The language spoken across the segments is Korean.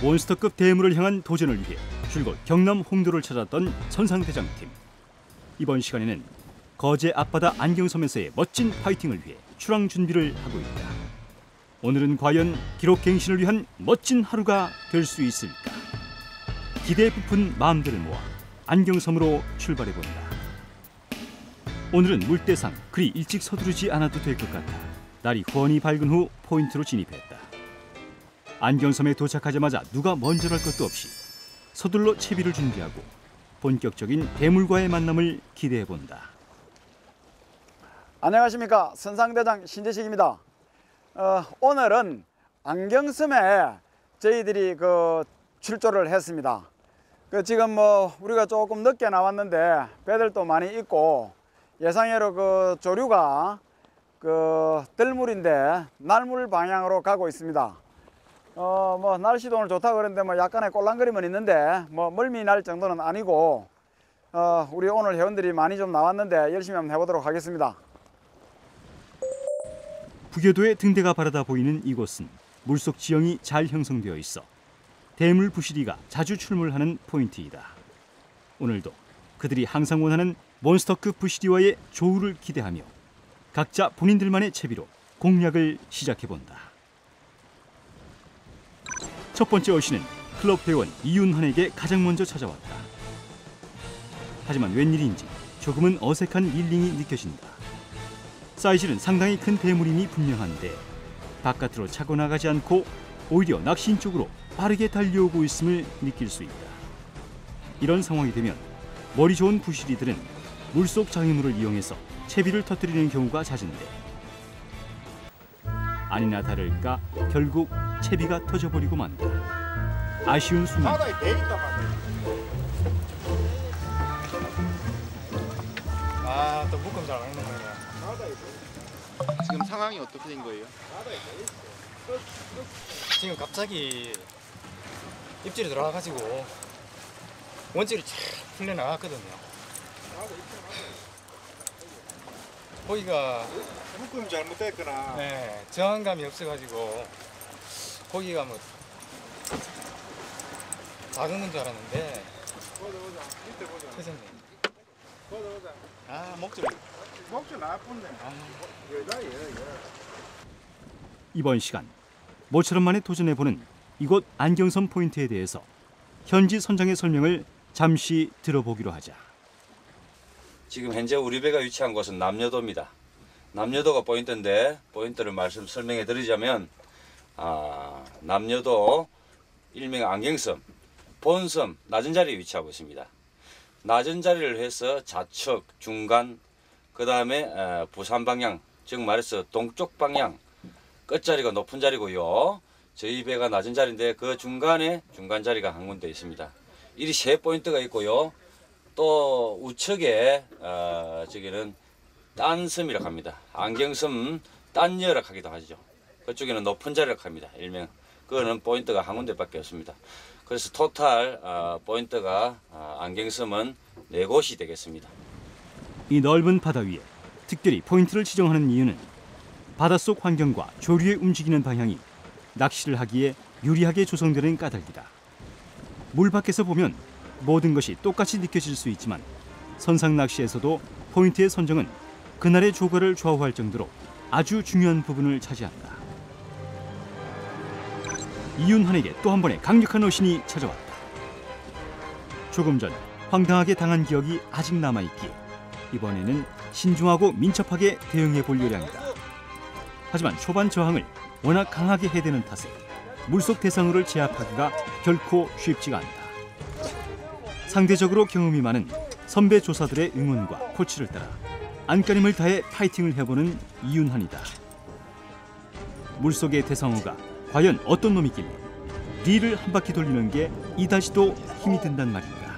몬스터급 대물을 향한 도전을 위해 줄곧 경남 홍도를 찾았던 선상대장팀. 이번 시간에는 거제 앞바다 안경섬에서의 멋진 파이팅을 위해 출항 준비를 하고 있다. 오늘은 과연 기록 갱신을 위한 멋진 하루가 될 수 있을까? 기대에 부푼 마음들을 모아 안경섬으로 출발해본다. 오늘은 물대상 그리 일찍 서두르지 않아도 될 것 같아 날이 훤히 밝은 후 포인트로 진입했다. 안경섬에 도착하자마자 누가 먼저랄 것도 없이 서둘러 채비를 준비하고 본격적인 대물과의 만남을 기대해본다. 안녕하십니까, 선상대장 신재식입니다. 오늘은 안경섬에 저희들이 출조를 했습니다. 지금 우리가 조금 늦게 나왔는데 배들도 많이 있고 예상외로 조류가 들물인데 날물 방향으로 가고 있습니다. 날씨도 오늘 좋다 그런데 약간의 꼴랑거림은 있는데 멀미 날 정도는 아니고 우리 오늘 회원들이 많이 좀 나왔는데 열심히 한번 해보도록 하겠습니다. 부교도의 등대가 바라다 보이는 이곳은 물속 지형이 잘 형성되어 있어 대물 부시리가 자주 출몰하는 포인트이다. 오늘도 그들이 항상 원하는 몬스터급 부시리와의 조우를 기대하며 각자 본인들만의 채비로 공략을 시작해본다. 첫 번째 어신은 클럽 회원 이윤환에게 가장 먼저 찾아왔다. 하지만 웬일인지 조금은 어색한 릴링이 느껴진다. 사이즈는 상당히 큰 대물임이 분명한데 바깥으로 차고 나가지 않고 오히려 낚시인 쪽으로 빠르게 달려오고 있음을 느낄 수 있다. 이런 상황이 되면 머리 좋은 부시리들은 물속 장애물을 이용해서 채비를 터뜨리는 경우가 잦은데 아니나 다를까 결국 채비가 터져버리고 만다. 아쉬운 순간. 또 묶음 잘 안 했는 거야. 지금 상황이 어떻게 된 거예요? 지금 갑자기 입질이 들어와가지고 원줄이 쫙 풀려 나갔거든요. 거기가 묶음이 잘못됐거나. 네, 저항감이 없어가지고 거기가 작은 건 줄 알았는데. 밑에 보자. 회장님. 아, 목줄이 나쁜데. 여자예요. 이번 시간 모처럼만에 도전해보는 이곳 안경섬 포인트에 대해서 현지 선장의 설명을 잠시 들어보기로 하자. 지금 현재 우리 배가 위치한 곳은 남여도입니다. 남여도가 포인트인데 포인트를 설명해 드리자면 남여도 일명 안경섬 본섬 낮은 자리에 위치하고 있습니다. 낮은 자리를 해서 좌측, 중간, 그 다음에 부산 방향, 즉 말해서 동쪽 방향 끝자리가 높은 자리고요. 저희 배가 낮은 자리인데 그 중간에 중간 자리가 한 군데 있습니다. 이리 세 포인트가 있고요. 또 우측에 저기는 딴섬이라고 합니다. 안경섬 딴여라고 하기도 하죠. 그쪽에는 높은 자리라고 합니다. 일명 그거는 포인트가 한 군데밖에 없습니다. 그래서 토탈 포인트가 안경섬은 4곳이 되겠습니다. 이 넓은 바다 위에 특별히 포인트를 지정하는 이유는 바닷속 환경과 조류의 움직이는 방향이 낚시를 하기에 유리하게 조성되는 까닭이다. 물 밖에서 보면 모든 것이 똑같이 느껴질 수 있지만 선상 낚시에서도 포인트의 선정은 그날의 조과를 좌우할 정도로 아주 중요한 부분을 차지한다. 이윤환에게 또 한 번의 강력한 어신이 찾아왔다. 조금 전 황당하게 당한 기억이 아직 남아있기에 이번에는 신중하고 민첩하게 대응해 볼 요량이다. 하지만 초반 저항을 워낙 강하게 해대는 탓에 물속 대상어를 제압하기가 결코 쉽지가 않다. 상대적으로 경험이 많은 선배 조사들의 응원과 코치를 따라 안간힘을 다해 파이팅을 해보는 이윤환이다. 물속의 대상어가 과연 어떤 놈이길래 릴을 한 바퀴 돌리는 게 이다시도 힘이 든단 말인가.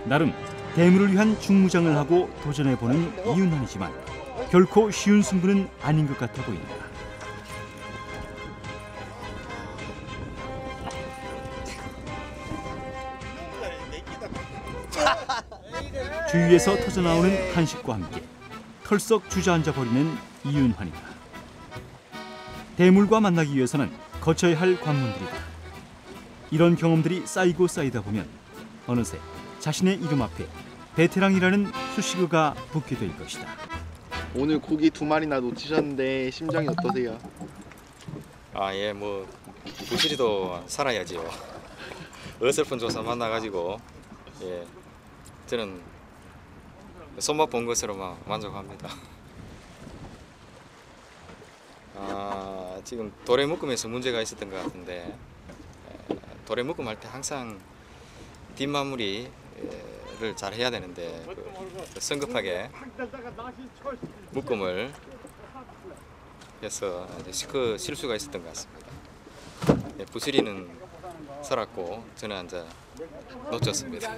나름 대물을 위한 중무장을 하고 도전해보는 이윤환이지만 결코 쉬운 승부는 아닌 것 같아 보인다. 주위에서 터져나오는 한식과 함께 털썩 주저앉아 버리는 이윤환이다. 대물과 만나기 위해서는 거쳐야 할 관문들이다. 이런 경험들이 쌓이고 쌓이다 보면 어느새 자신의 이름 앞에 베테랑이라는 수식어가 붙게 될 것이다. 오늘 고기 2마리나 놓치셨는데 심정이 어떠세요? 아, 예, 뭐 부실이도 살아야지요. 어설픈 조사 만나가지고 예, 저는 손맛 본 것으로만 만족합니다. 아, 지금 도래묶음에서 문제가 있었던 것 같은데 도래묶음 할 때 항상 뒷마무리를 잘 해야 되는데 성급하게 묶음을 해서 그 실수가 있었던 것 같습니다. 예, 부실이는 살았고 저는 이제 놓쳤습니다.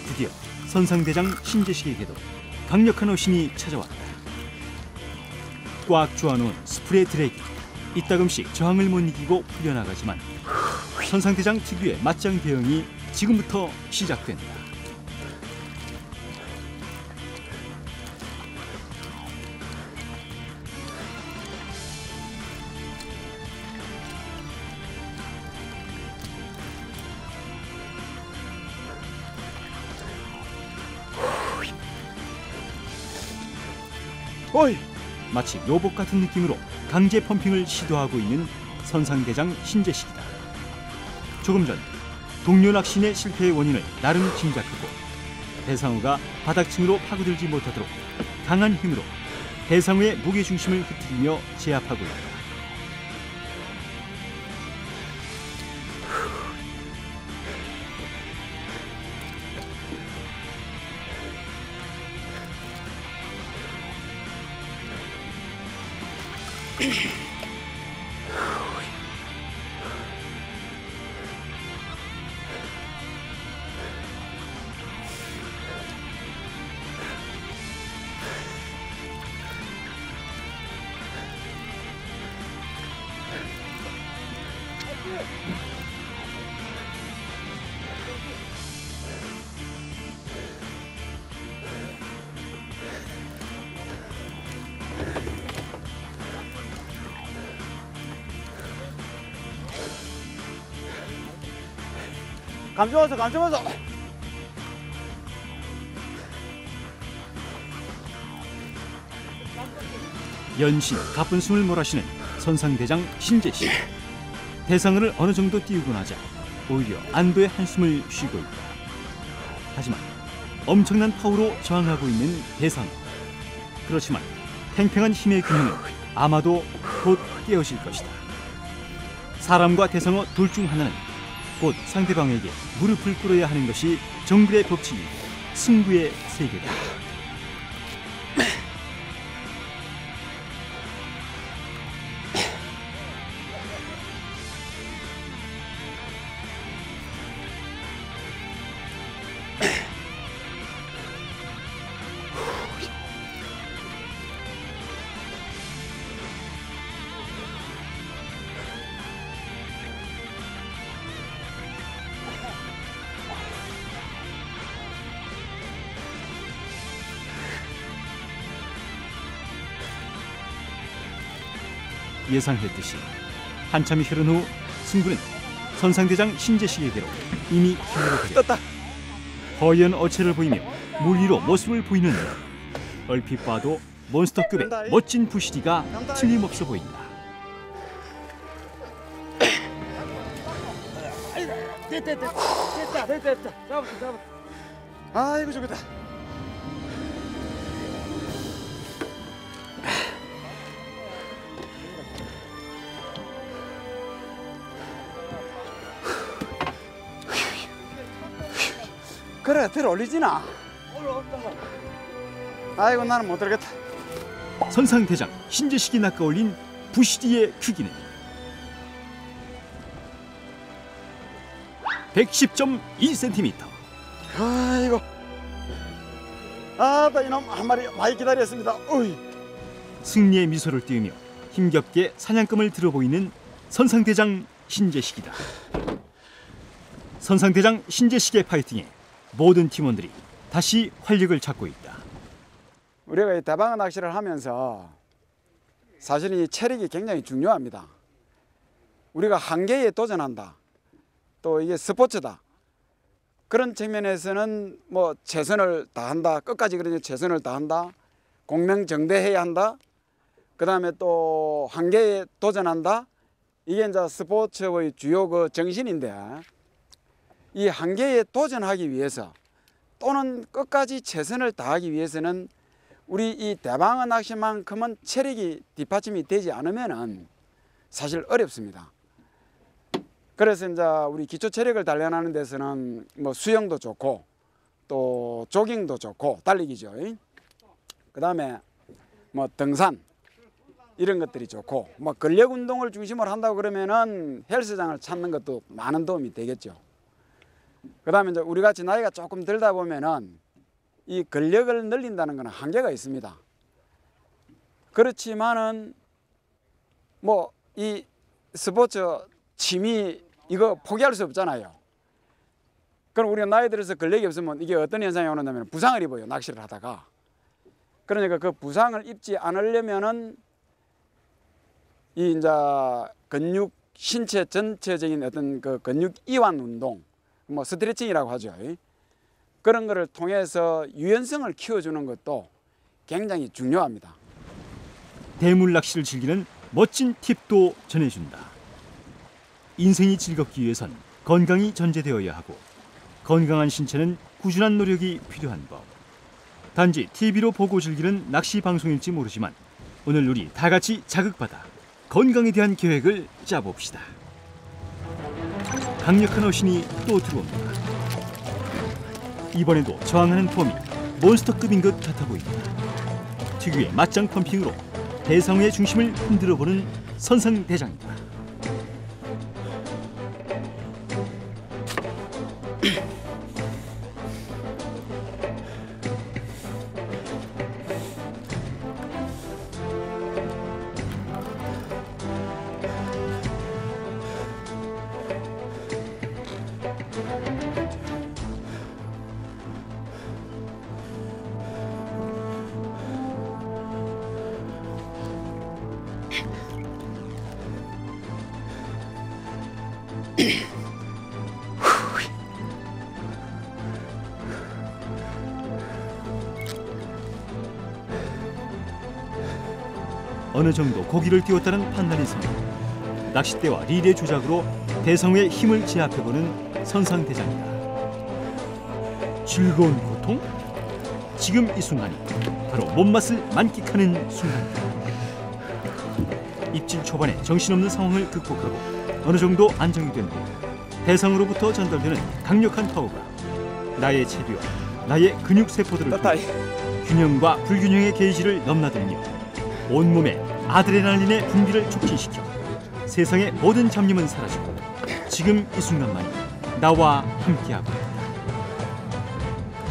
드디어 선상대장 신재식에게도 강력한 어신이 찾아왔다. 꽉 조아놓은 스프레이 드래기, 이따금씩 저항을 못 이기고 풀려나가지만 선상대장 특유의 맞짱 대응이 지금부터 시작된다. 어이, 마치 로봇 같은 느낌으로 강제 펌핑을 시도하고 있는 선상대장 신재식이다. 조금 전 동료 낚시인의 실패의 원인을 나름 짐작하고 대상어가 바닥층으로 파고들지 못하도록 강한 힘으로 대상어의 무게중심을 흐트리며 제압하고 있다. 감춰왔어, 감춰왔어. 연신 가쁜 숨을 몰아쉬는 선상대장 신재식. 대상어를 어느 정도 띄우고 나자 오히려 안도의 한숨을 쉬고 있다. 하지만 엄청난 파워로 저항하고 있는 대상어. 그렇지만 팽팽한 힘의 균형은 아마도 곧 깨어질 것이다. 사람과 대상어 둘 중 하나는 곧 상대방에게 무릎을 꿇어야 하는 것이 정글의 법칙이고 승부의 세계다. 예상했듯이 한참이 흐른 후 승부는 선상대장 신재식에게로 이미 흘러버렸다. 허연 어체를 보이며 물 위로 모습을 보이는 얼핏 봐도 몬스터급의 멋진 부시리가 틀림없어 보인다. 됐다. 잡았다. 아이고, 죽겠다. 그래, 들어 올리지나. 아이고, 나는 못 들겠다. 선상대장 신재식이 낚아올린 부시리의 크기는 110.2cm. 아이고, 아따, 이놈 한 마리 많이 기다렸습니다. 어이. 승리의 미소를 띄우며 힘겹게 사냥감을 들어 보이는 선상대장 신재식이다. 선상대장 신재식의 파이팅에 모든 팀원들이 다시 활력을 찾고 있다. 우리가 이 대방어 낚시를 하면서 사실 이 체력이 굉장히 중요합니다. 우리가 한계에 도전한다. 또 이게 스포츠다. 그런 측면에서는 뭐 최선을 다한다. 끝까지 그러니 최선을 다한다. 공명정대해야 한다. 그 다음에 또 한계에 도전한다. 이게 이제 스포츠의 주요 그 정신인데, 이 한계에 도전하기 위해서 또는 끝까지 최선을 다하기 위해서는 우리 이 대방어 낚시만큼은 체력이 뒷받침이 되지 않으면은 사실 어렵습니다. 그래서 이제 우리 기초 체력을 단련하는 데서는 뭐 수영도 좋고 또 조깅도 좋고 달리기죠. 그 다음에 뭐 등산 이런 것들이 좋고, 뭐 근력 운동을 중심으로 한다고 그러면은 헬스장을 찾는 것도 많은 도움이 되겠죠. 그 다음에 이제 우리 같이 나이가 조금 들다 보면은 이 근력을 늘린다는 것은 한계가 있습니다. 그렇지만은 뭐 이 스포츠 취미 이거 포기할 수 없잖아요. 그럼 우리가 나이 들어서 근력이 없으면 이게 어떤 현상이 오는냐면 부상을 입어요. 낚시를 하다가. 그러니까 그 부상을 입지 않으려면은 이 이제 근육 신체 전체적인 어떤 그 근육 이완 운동, 뭐 스트레칭이라고 하죠. 그런 거를 통해서 유연성을 키워주는 것도 굉장히 중요합니다. 대물 낚시를 즐기는 멋진 팁도 전해준다. 인생이 즐겁기 위해선 건강이 전제되어야 하고, 건강한 신체는 꾸준한 노력이 필요한 법. 단지 TV로 보고 즐기는 낚시 방송일지 모르지만 오늘 우리 다 같이 자극받아 건강에 대한 계획을 짜봅시다. 강력한 어신이 또 들어옵니다. 이번에도 저항하는 폼이 몬스터급인 것 같아 보입니다. 특유의 맞짱 펌핑으로 대상어의 중심을 흔들어보는 선상대장입니다. 어느 정도 고기를 띄웠다는 판단이 서면 낚싯대와 릴의 조작으로 대상어의 힘을 제압해보는 선상대장이다. 즐거운 고통? 지금 이 순간이 바로 몸맛을 만끽하는 순간이다. 입질 초반에 정신없는 상황을 극복하고 어느 정도 안정이 된 후 대상으로부터 전달되는 강력한 파워가 나의 체비와 나의 근육세포들을 통해 균형과 불균형의 게이지를 넘나들며 온몸에 아드레날린의 분비를 촉진시켜 세상의 모든 잡념은 사라지고 지금 이 순간만이 나와 함께하고 있다.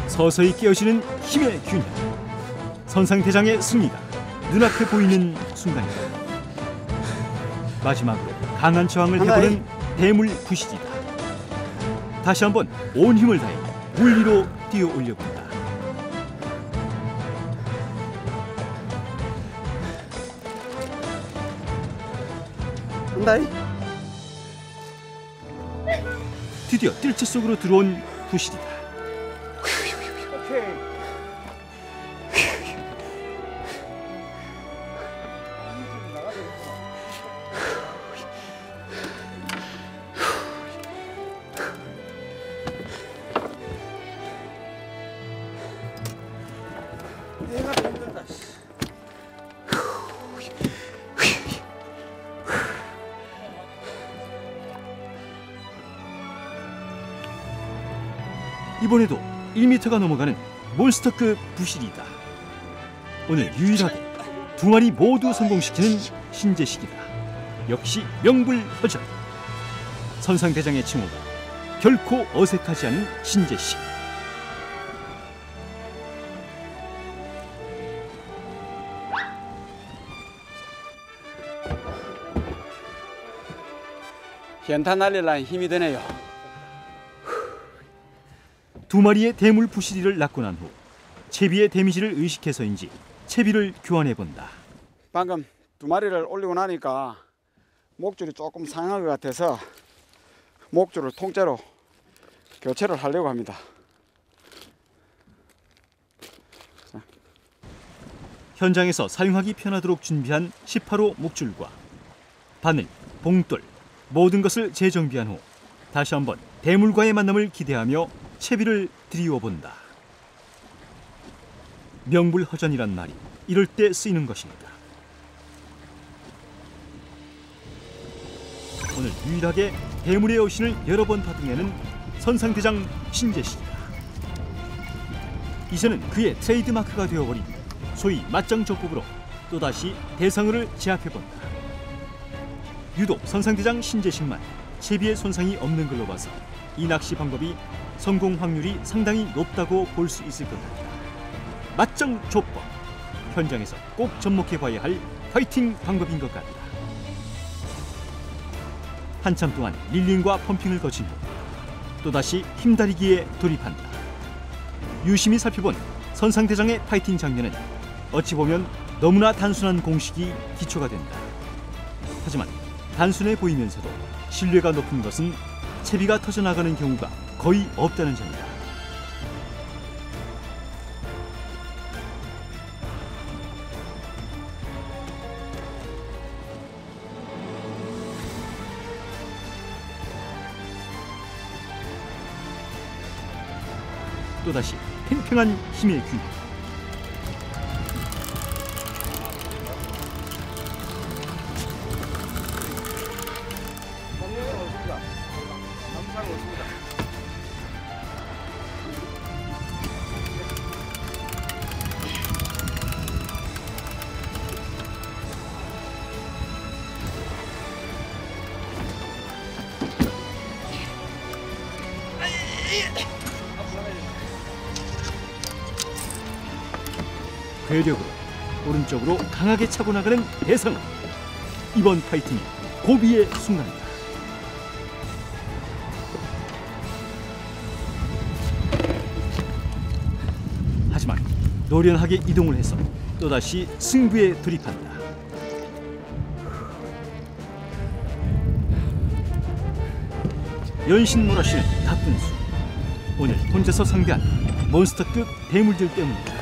서서히 깨어지는 힘의 균형. 선상대장의 승리가 눈앞에 보이는 순간이다. 마지막으로 강한 저항을 해보는 대물 부시지다. 다시 한번 온 힘을 다해 물 위로 뛰어 올려본다. 드디어 뜰채 속으로 들어온 부시리다. 이번에도 1m가 넘어가는 몬스터급 부시리다. 오늘 유일하게 두 마리 모두 성공시키는 신재식이다. 역시 명불허전. 선상대장의 칭호가 결코 어색하지 않은 신재식. 현타 날리려니 힘이 드네요. 두 마리의 대물 부시리를 낚고 난 후 채비의 데미지를 의식해서인지 채비를 교환해 본다. 방금 두 마리를 올리고 나니까 목줄이 조금 상한 것 같아서 목줄을 통째로 교체를 하려고 합니다. 현장에서 사용하기 편하도록 준비한 18호 목줄과 바늘, 봉돌 모든 것을 재정비한 후 다시 한번 대물과의 만남을 기대하며 채비를 들이워 본다. 명불허전이란 말이 이럴 때 쓰이는 것입니다. 오늘 유일하게 대물의 여신을 여러 번 받으려는 선상대장 신재식이다. 이제는 그의 트레이드 마크가 되어버린 소위 맞짱 조법으로 또다시 대상어를 제압해본다. 유독 선상대장 신재식만 채비에 손상이 없는 걸로 봐서 이 낚시 방법이 성공 확률이 상당히 높다고 볼 수 있을 것 같다. 맞짱 조법, 현장에서 꼭 접목해봐야 할 파이팅 방법인 것 같다. 한참 동안 릴링과 펌핑을 거친 후 또다시 힘다리기에 돌입한다. 유심히 살펴본 선상대장의 파이팅 장면은 어찌 보면 너무나 단순한 공식이 기초가 된다. 하지만 단순해 보이면서도 신뢰가 높은 것은 채비가 터져나가는 경우가 거의 없다는 점이다. 또다시 팽팽한 힘의 균형. 괴력으로 오른쪽으로 강하게 차고 나가는 대상어. 이번 파이팅이 고비의 순간이다. 하지만 노련하게 이동을 해서 또다시 승부에 돌입한다. 연신 몰아쉬는 가뿐수. 오늘 혼자서 상대한 몬스터급 대물들 때문이다.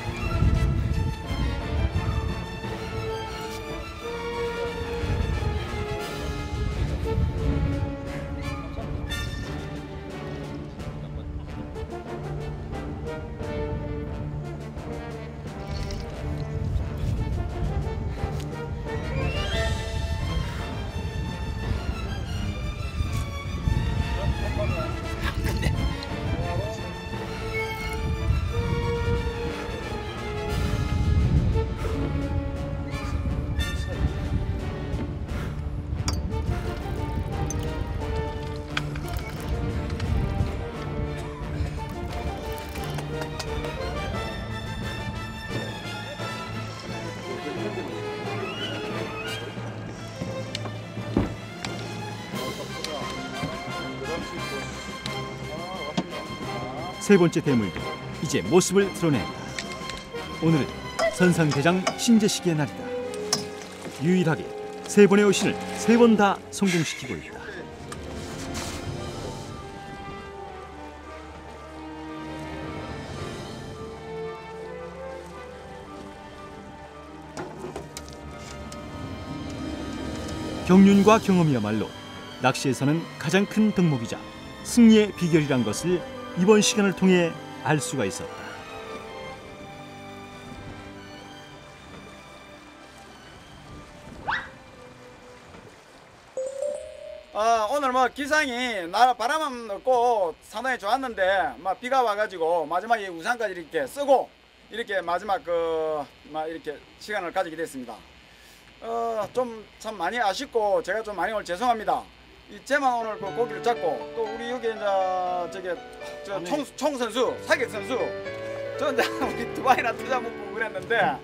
세 번째 대물도 이제 모습을 드러낸다. 오늘은 선상대장 신재식의 날이다. 유일하게 세 번의 어신을 세 번 다 성공시키고 있다. 경륜과 경험이야말로 낚시에서는 가장 큰 덕목이자 승리의 비결이란 것을 이번 시간을 통해 알 수가 있었다. 오늘 뭐 기상이 바람은 없고 상당히 좋았는데 비가 와가지고 마지막에 우산까지 이렇게 쓰고 이렇게 마지막 이렇게 시간을 가지게 됐습니다. 좀 참 많이 아쉽고 제가 좀 많이 오늘 죄송합니다. 제만 오늘 그 고기를 잡고 또 우리 여기 이제 총 선수 사격 선수 저 이제 우리 두바이나 투자 먹고 그랬는데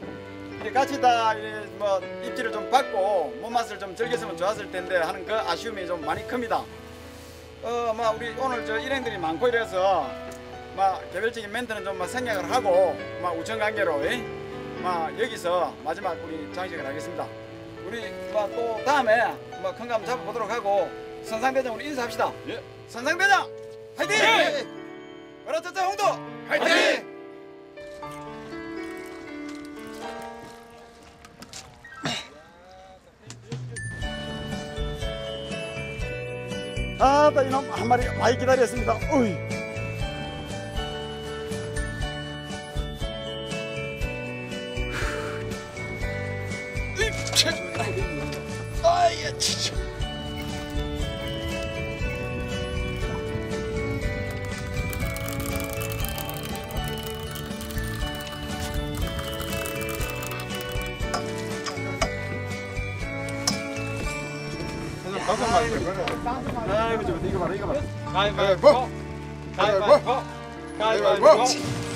이제 같이 다 뭐 입질을 좀 받고 몸맛을 좀 즐겼으면 좋았을 텐데 하는 그 아쉬움이 좀 많이 큽니다. 우리 오늘 저 일행들이 많고 이래서 개별적인 멘트는 좀 생략을 하고 우정 관계로 여기서 마지막 우리 장식을 하겠습니다. 우리 또 다음에 큰 감 잡아보도록 하고 선상대장 우리 인사합시다. 예. 선상대장 화이팅! 어라터터 홍도 화이팅! 아따 이놈 한 마리 많이 기다렸습니다. 어이. 아예 진짜. 다섯 마리 그래. 아이고 저 이거 봐라 이거 봐라. 가위바위보. 가위바위보. 가위바위보.